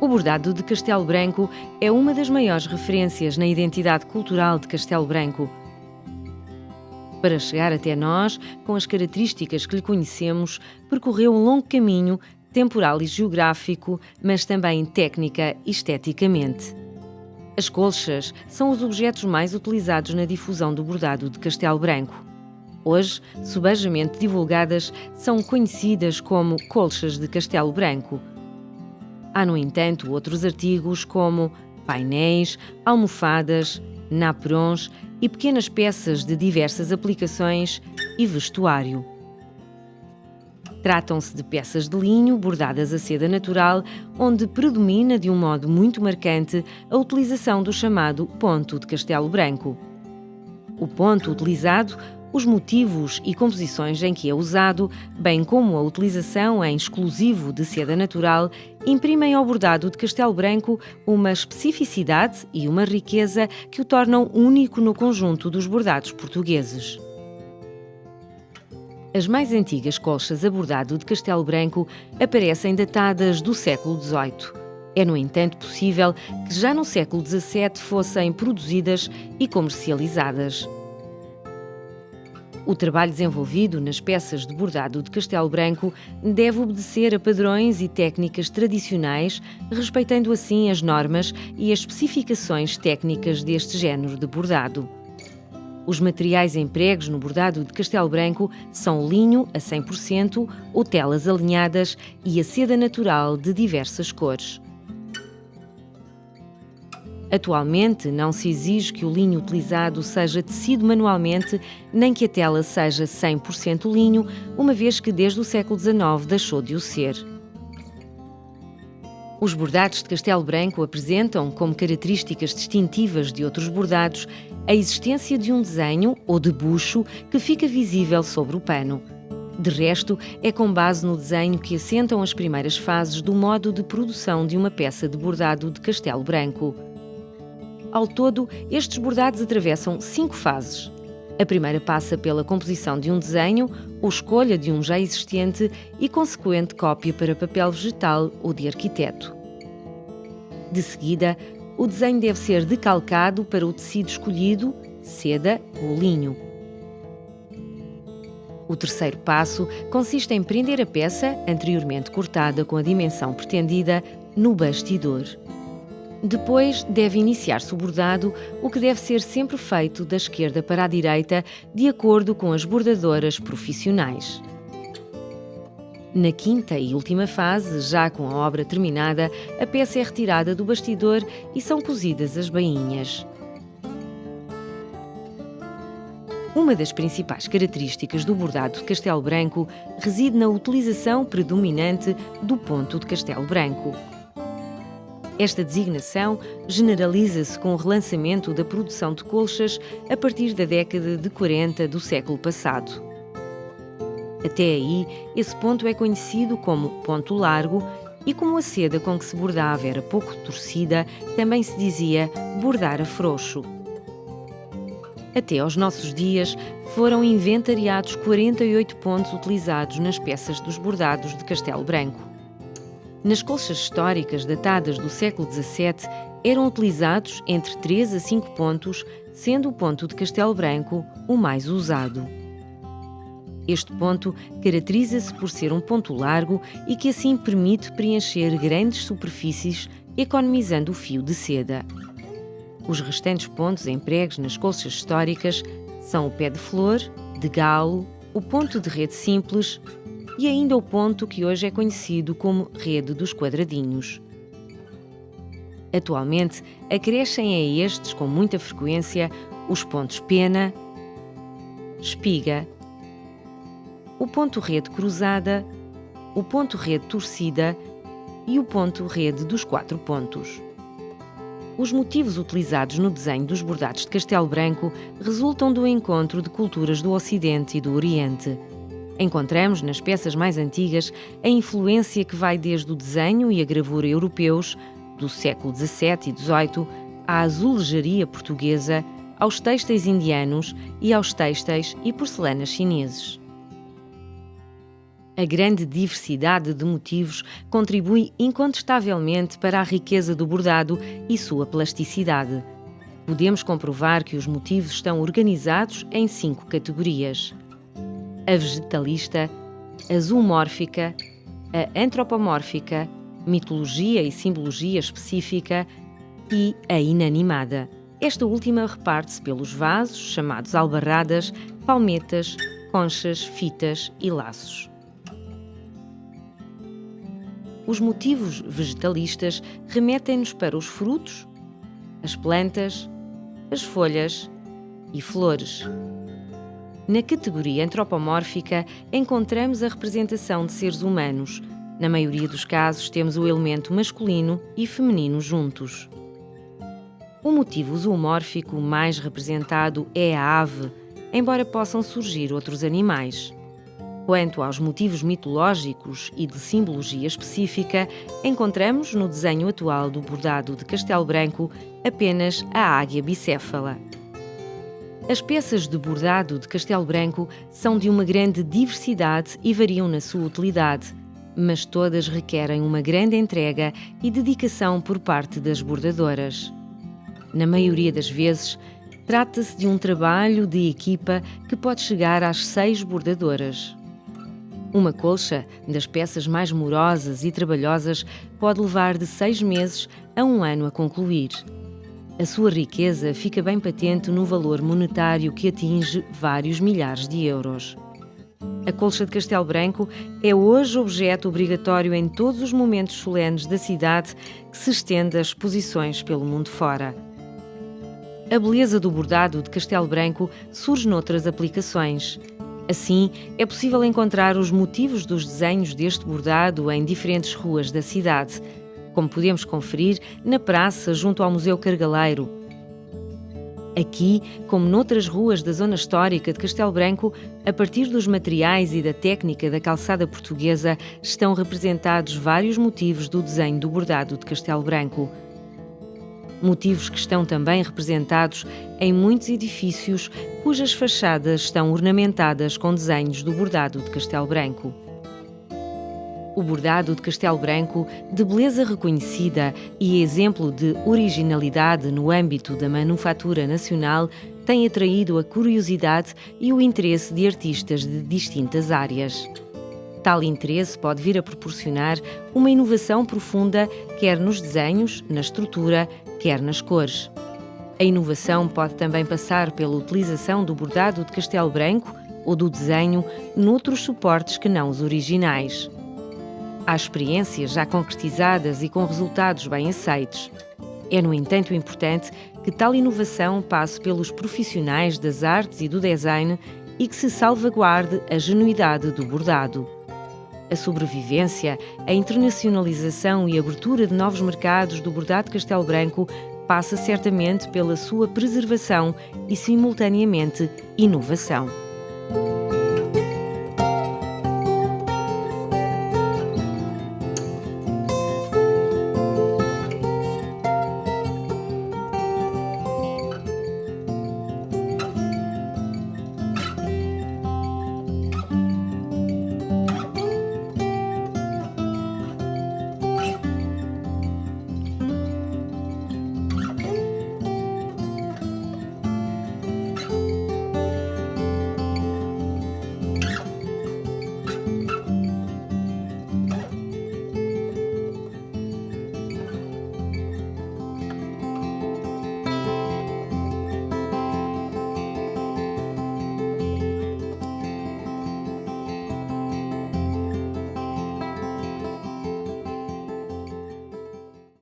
O bordado de Castelo Branco é uma das maiores referências na identidade cultural de Castelo Branco. Para chegar até nós, com as características que lhe conhecemos, percorreu um longo caminho, temporal e geográfico, mas também técnica e esteticamente. As colchas são os objetos mais utilizados na difusão do bordado de Castelo Branco. Hoje, subejamente divulgadas, são conhecidas como colchas de Castelo Branco. Há, no entanto, outros artigos como painéis, almofadas, naperons e pequenas peças de diversas aplicações e vestuário. Tratam-se de peças de linho bordadas a seda natural, onde predomina de um modo muito marcante a utilização do chamado ponto de Castelo Branco. O ponto utilizado, os motivos e composições em que é usado, bem como a utilização em exclusivo de seda natural, imprimem ao bordado de Castelo Branco uma especificidade e uma riqueza que o tornam único no conjunto dos bordados portugueses. As mais antigas colchas a bordado de Castelo Branco aparecem datadas do século XVIII. É, no entanto, possível que já no século XVII fossem produzidas e comercializadas. O trabalho desenvolvido nas peças de bordado de Castelo Branco deve obedecer a padrões e técnicas tradicionais, respeitando assim as normas e as especificações técnicas deste género de bordado. Os materiais empregos no bordado de Castelo Branco são linho a 100% ou telas alinhadas e a seda natural de diversas cores. Atualmente, não se exige que o linho utilizado seja tecido manualmente, nem que a tela seja 100% linho, uma vez que desde o século XIX deixou de o ser. Os bordados de Castelo Branco apresentam, como características distintivas de outros bordados, a existência de um desenho ou debuxo que fica visível sobre o pano. De resto, é com base no desenho que assentam as primeiras fases do modo de produção de uma peça de bordado de Castelo Branco. Ao todo, estes bordados atravessam 5 fases. A primeira passa pela composição de um desenho ou escolha de um já existente e consequente cópia para papel vegetal ou de arquiteto. De seguida, o desenho deve ser decalcado para o tecido escolhido, seda ou linho. O terceiro passo consiste em prender a peça, anteriormente cortada com a dimensão pretendida, no bastidor. Depois deve iniciar-se o bordado, o que deve ser sempre feito da esquerda para a direita, de acordo com as bordadoras profissionais. Na quinta e última fase, já com a obra terminada, a peça é retirada do bastidor e são cozidas as bainhas. Uma das principais características do bordado de Castelo Branco reside na utilização predominante do ponto de Castelo Branco. Esta designação generaliza-se com o relançamento da produção de colchas a partir da década de 40 do século passado. Até aí, esse ponto é conhecido como ponto largo e como a seda com que se bordava era pouco torcida, também se dizia bordar a frouxo. Até aos nossos dias, foram inventariados 48 pontos utilizados nas peças dos bordados de Castelo Branco. Nas colchas históricas datadas do século XVII, eram utilizados entre 3 a 5 pontos, sendo o ponto de Castelo Branco o mais usado. Este ponto caracteriza-se por ser um ponto largo e que assim permite preencher grandes superfícies, economizando o fio de seda. Os restantes pontos empregos nas colchas históricas são o pé de flor, de galo, o ponto de rede simples e ainda o ponto que hoje é conhecido como rede dos quadradinhos. Atualmente, acrescem a estes com muita frequência os pontos pena, espiga, o ponto rede cruzada, o ponto rede torcida e o ponto rede dos 4 pontos. Os motivos utilizados no desenho dos bordados de Castelo Branco resultam do encontro de culturas do Ocidente e do Oriente. Encontramos nas peças mais antigas a influência que vai desde o desenho e a gravura europeus, do século XVII e XVIII, à azulejaria portuguesa, aos têxteis indianos e aos têxteis e porcelanas chineses. A grande diversidade de motivos contribui incontestavelmente para a riqueza do bordado e sua plasticidade. Podemos comprovar que os motivos estão organizados em 5 categorias: a vegetalista, a zoomórfica, a antropomórfica, mitologia e simbologia específica e a inanimada. Esta última reparte-se pelos vasos, chamados albarradas, palmetas, conchas, fitas e laços. Os motivos vegetalistas remetem-nos para os frutos, as plantas, as folhas e flores. Na categoria antropomórfica, encontramos a representação de seres humanos. Na maioria dos casos, temos o elemento masculino e feminino juntos. O motivo zoomórfico mais representado é a ave, embora possam surgir outros animais. Quanto aos motivos mitológicos e de simbologia específica, encontramos no desenho atual do bordado de Castelo Branco apenas a águia bicéfala. As peças de bordado de Castelo Branco são de uma grande diversidade e variam na sua utilidade, mas todas requerem uma grande entrega e dedicação por parte das bordadoras. Na maioria das vezes, trata-se de um trabalho de equipa que pode chegar às 6 bordadoras. Uma colcha, das peças mais morosas e trabalhosas, pode levar de 6 meses a 1 ano a concluir. A sua riqueza fica bem patente no valor monetário que atinge vários milhares de euros. A colcha de Castelo Branco é hoje objeto obrigatório em todos os momentos solenes da cidade, que se estende a exposições pelo mundo fora. A beleza do bordado de Castelo Branco surge noutras aplicações. Assim, é possível encontrar os motivos dos desenhos deste bordado em diferentes ruas da cidade, como podemos conferir na praça junto ao Museu Cargaleiro. Aqui, como noutras ruas da zona histórica de Castelo Branco, a partir dos materiais e da técnica da calçada portuguesa, estão representados vários motivos do desenho do bordado de Castelo Branco. Motivos que estão também representados em muitos edifícios cujas fachadas estão ornamentadas com desenhos do bordado de Castelo Branco. O bordado de Castelo Branco, de beleza reconhecida e exemplo de originalidade no âmbito da manufatura nacional, tem atraído a curiosidade e o interesse de artistas de distintas áreas. Tal interesse pode vir a proporcionar uma inovação profunda, quer nos desenhos, na estrutura, quer nas cores. A inovação pode também passar pela utilização do bordado de Castelo Branco ou do desenho noutros suportes que não os originais. Há experiências já concretizadas e com resultados bem aceitos. É, no entanto, importante que tal inovação passe pelos profissionais das artes e do design e que se salvaguarde a genuidade do bordado. A sobrevivência, a internacionalização e a abertura de novos mercados do bordado de Castelo Branco passa certamente pela sua preservação e, simultaneamente, inovação.